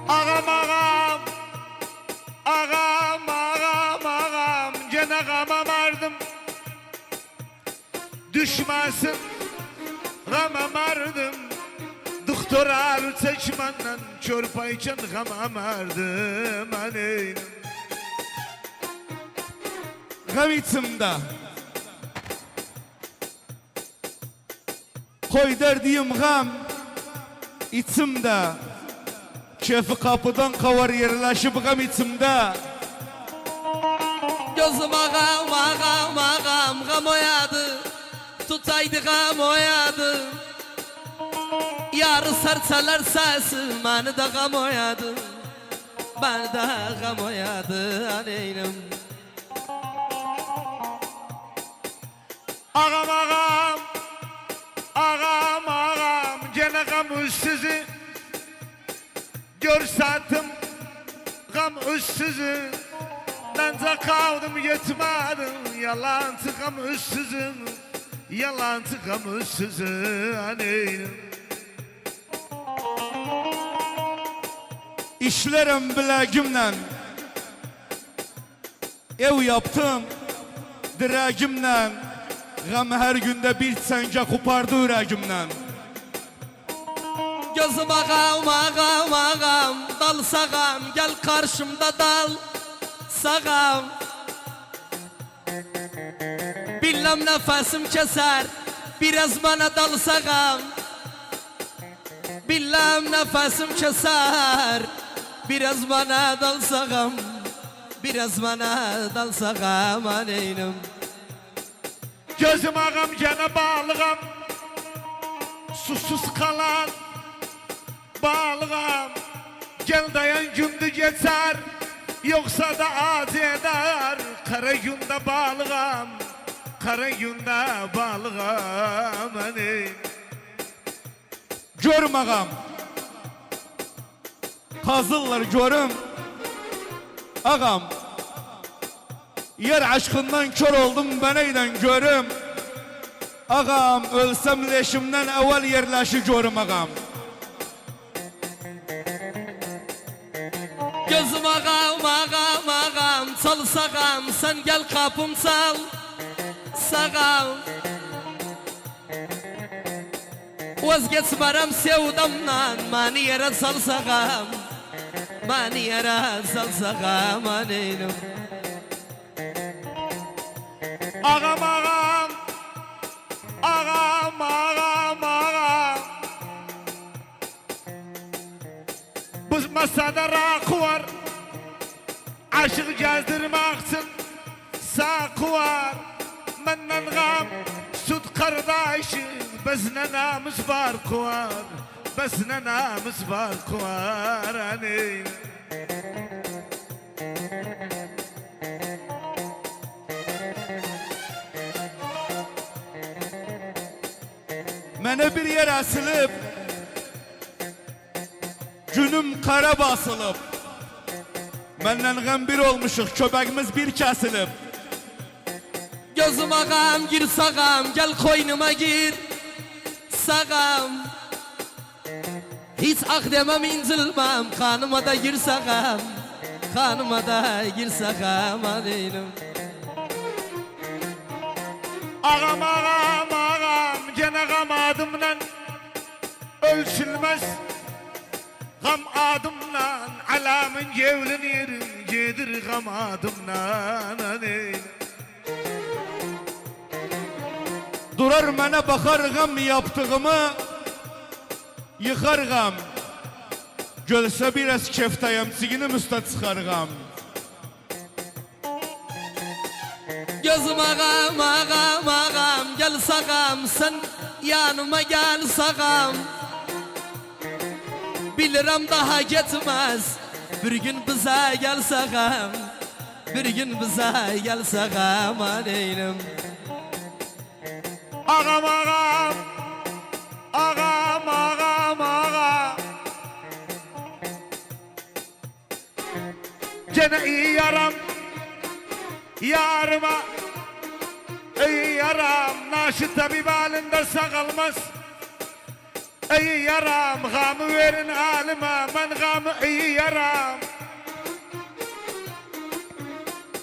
Ağam ağam, ağam ağam ağam, gene ağama vardım. Düşmasın, ağama vardım. Doktor ağrı çekmenden, çorpayken ağama vardım. Aneyim. Gam içimde. Koy derdiyim gam içimde. Kefi kapıdan kavar yerleşip gam içimde. Gözüm ağam ağam ağam gam oyadı. Tutaydı gam oyadı. Yarı serçeler sesi beni de gam oyadı. Beni de gam oyadı aneynim. Ağam ağam, ağam ağam, gene gam üstsüzü. Görsatım gam üstsüzü. Bence kaldım yetmedim, yalancı gam üstsüzü. Yalancı gam üstsüzü aneyim. İşlerim bilagimle. Ev yaptım diregimle. Gam her günde bir sence kopardı yüreğimden. Gözüm ağam ağam ağam dal sağam gel karşımda dal sağam. Bilmem nefesim keser biraz bana dal sağam. Bilmem nefesim keser biraz bana dal sağam. Biraz bana dal sağam aneynim. Gözüm ağam gene bağlığam, susuz kalan bağlığam. Gel dayan gündü geçer, yoksa da az eder. Kara günde bağlığam, kara günde bağlığam hani. Görüm ağam. Kazırlar görüm. Ağam. Yer aşkından kör oldum beneyden görüm. Ağam ölsem leşimden evvel yerleşi görüm ağam. Gözüm ağam ağam ağam çal sağam sen gel kapım çal sağam. Vazgeçmerem sevdamdan mani yere sal sağam. Mani yere sal sağam aneynim. Ağam ağam, ağam ağam ağam. Bu masada rakı var, aşık gezdirmek için sakı var. Menden gam, süt kardeşiz, biz nenemiz farkı var. Biz nenemiz farkı var hani. Mene bir yer asılıp günüm kara basılıp menden gam bir olmuşuk köpeğimiz bir kesilip. Gözüm ağam gir sağam gel koynuma gir sağam. Hiç ak demem incilmem kanıma da gir sağam. Kanıma da gir sağam aneynim. Ağam ağam ağam gene gam adımla ölçülmez. Gam adımla alamın gevlenir, gedir gam adımla hani. Durar mene bakar gam yaptığımı yıkar gam. Gölse biraz keftayım siginim üstad çıkar gam. Gözüm ağam ağam ağam gel sağam sen yanıma gel sağam. Bilirim daha gitmez bir gün bize gel sağam. Bir gün bize gel sağam aneynim. Ağam ağam, ağam ağam ağam. Gene iyi yaram, yarıma iyi yaram. Naşı tabip halinde sağalmaz. İyi yaram, gamı verin halime, ben gamı iyi yaram.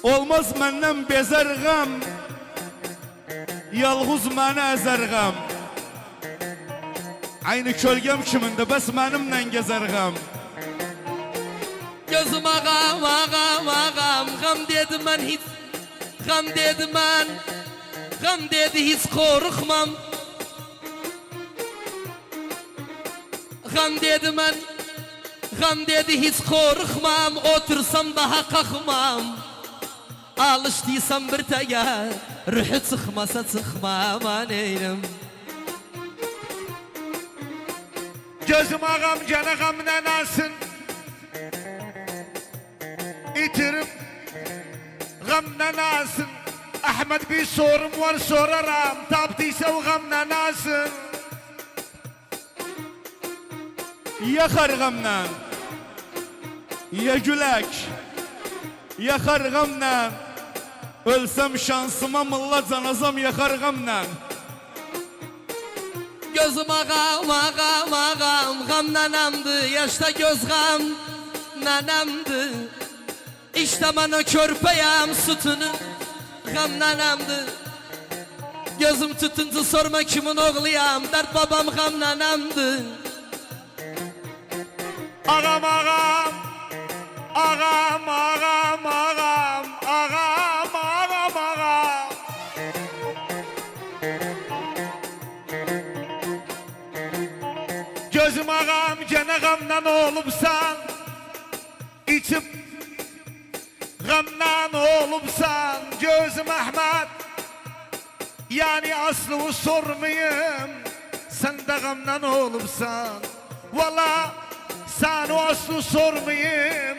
Olmaz menden bezer gam, yalğız məni əzər gam. Aynı kölgem kimində, bəs mənimlə gəzər gam. Gözüm ağam, ağam, ağam. Gam dedim ben hiç, gam dedim ben, gam dedi hiç korkmam. Gam dedim ben, gam dedi hiç korkmam. Otursam daha kalkmam. Alıştıysam bir tege, ruhu çıkmasa çıkmam aneyim. Gözüm ağam gene gamdan alsın. İtirip gamdan alsın. Ahmet bir sorum var sorarım. Taptıysa o gamdan alsın. Ya xarğamla, ya gülək, ya xarğamla. Ölsəm şansıma mılla canazam ya xarğamla. Gözüm ağam, ağam, ağam. Gam nanamdı, yaşta göz gam nanamdı. İşte bana körpeyim sütünü, gam nanamdı. Gözüm tutunca sorma kimin oğluyam, dert babam gam nanamdı. Ağam ağam. Ağam ağam ağam. Ağam ağam ağam. Gözüm ağam gene gamdan olubsan. İçip gamdan olubsan. Gözüm Ahmet. Yani aslını sormayayım. Sen de gamdan olubsan. Valla sen o aslı sormayayım.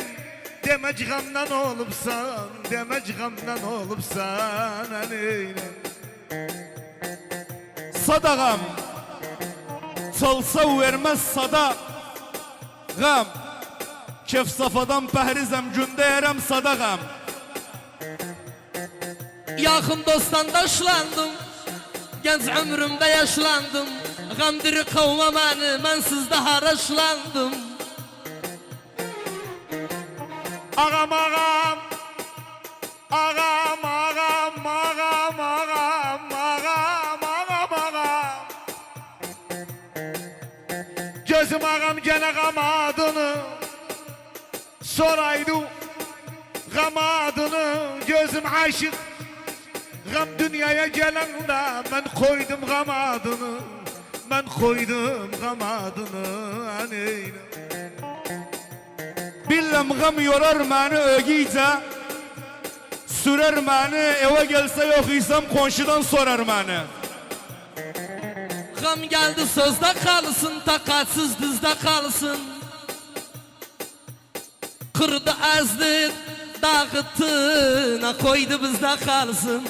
Demek gamdan olubsan. Demek gamdan olubsan. Hani. Sadağam, çalsa vermez sada. Gam, kef safadan pəhrizəm, gündə yerəm sadağam. Yakın dosttan daşlandım, genç ömrümde yaşlandım. Gamdiri kavmamanı, ben sizde haraşlandım. Ağam ağam. Ağam ağam ağam ağam ağam ağam ağam. Gözüm ağam gene gam adını soraydı. Gam adını gözüm aşık. Gam dünyaya gelende ben koydum gam adını. Ben koydum gam adını. Hani. Billəm qam yorar məni ögiycə. Sürər məni, evə gəlsə yoxuysam qonşudan sorar məni. Gam geldi sözde kalsın, takatsız dizde kalsın. Kırdı azdı, dağıttı, ne koydu bizde kalsın.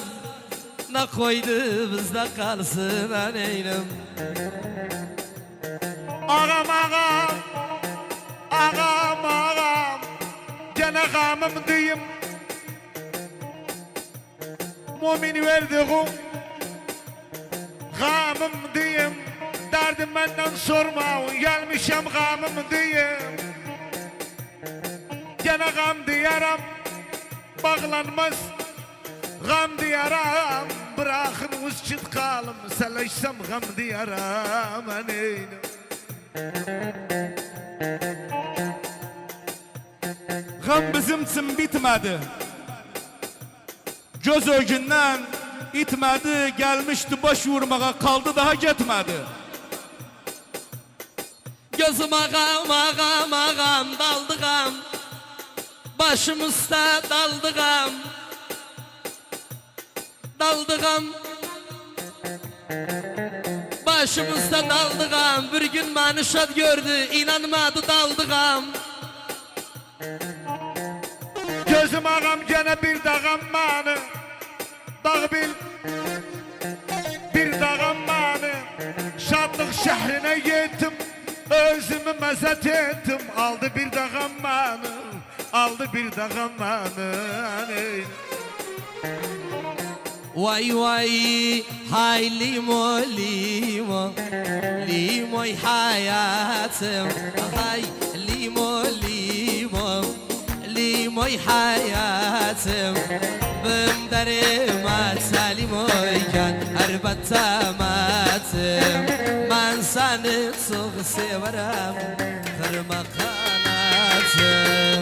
Ne koydu bizde kalsın aneyim. Ağam ağam. Ağam ağam. Gene gamım diyeyim. Mumin verdiğim gamım diyeyim. Derdim benden sorma. Gelmişim gamım diyeyim. Gene gam diyarım. Bağlanmaz. Gam diyarım. Bırakın usçit kalım. Seleşsem gam diyarım. Aneyim. Qam bizim üçün bitmədi. Göz ögündən itmədi, gəlmişdi baş vurmağa, qaldı daha getmədi. Gözüm ağam, ağam, ağam, daldığam. Başım üstə daldığam. Daldığam. Başım üstə daldığam. Bir gün beni şad gördü, inanmadı daldığam. Gözüm ağam gene bir dağım bana. Dağ bil. Bir dağım bana. Şadlık şehrine gittim. Özümü mezet ettim. Aldı bir dağım bana. Aldı bir dağım bana. واي واي هاي ليمو ليمو ليمو حياتم هاي ليمو ليمو ليمو حياتم بمدري ما تساليمو كان أربعة ماتم من سنة صغسي ورم خرمقاناتم